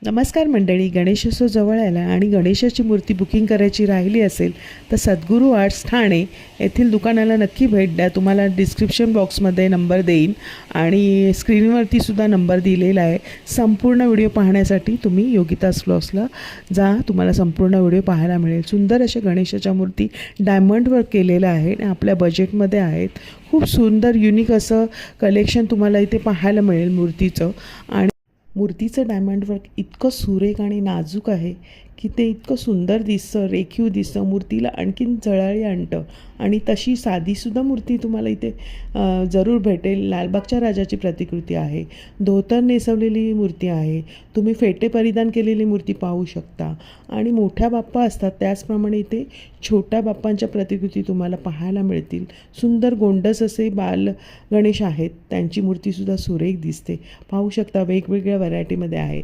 नमस्कार मंडळी, गणेशोत्सव जवळ आला आणि गणेशाची मूर्ती बुकिंग करायची राहिली असेल तर सद्गुरू आर्ट्स ठाणे येथील दुकानाला नक्की भेट द्या. तुम्हाला डिस्क्रिप्शन बॉक्समध्ये नंबर देईन आणि स्क्रीनवरतीसुद्धा नंबर दिलेला आहे. संपूर्ण व्हिडिओ पाहण्यासाठी तुम्ही योगितास व्लॉग्सला जा, तुम्हाला संपूर्ण व्हिडिओ पाहायला मिळेल. सुंदर अशा गणेशाच्या मूर्ती डायमंड वर्क केलेल्या आहे आणि आपल्या बजेटमध्ये आहेत. खूप सुंदर युनिक असं कलेक्शन तुम्हाला इथे पाहायला मिळेल मूर्तीचं. आणि मूर्तीचं डायमंड वर्क इतकं सुरेख आणि नाजूक आहे की ते इतकं सुंदर दिसतं, रेखीव दिसतं, मूर्तीला आणखीन झळाळी आणतं. आणि तशी साधीसुद्धा मूर्ती तुम्हाला इथे जरूर भेटेल. लालबागच्या राजाची प्रतिकृती आहे, धोतर नेसवलेली मूर्ती आहे, तुम्ही फेटे परिधान केलेली मूर्ती पाहू शकता. आणि मोठ्या बाप्पा असतात त्याचप्रमाणे इथे छोट्या बाप्पांच्या प्रतिकृती तुम्हाला पाहायला मिळतील. सुंदर गोंडस असे बाल गणेश आहेत, त्यांची मूर्तीसुद्धा सुरेख दिसते, पाहू शकता. वेगवेगळ्या व्हरायटीमध्ये आहे.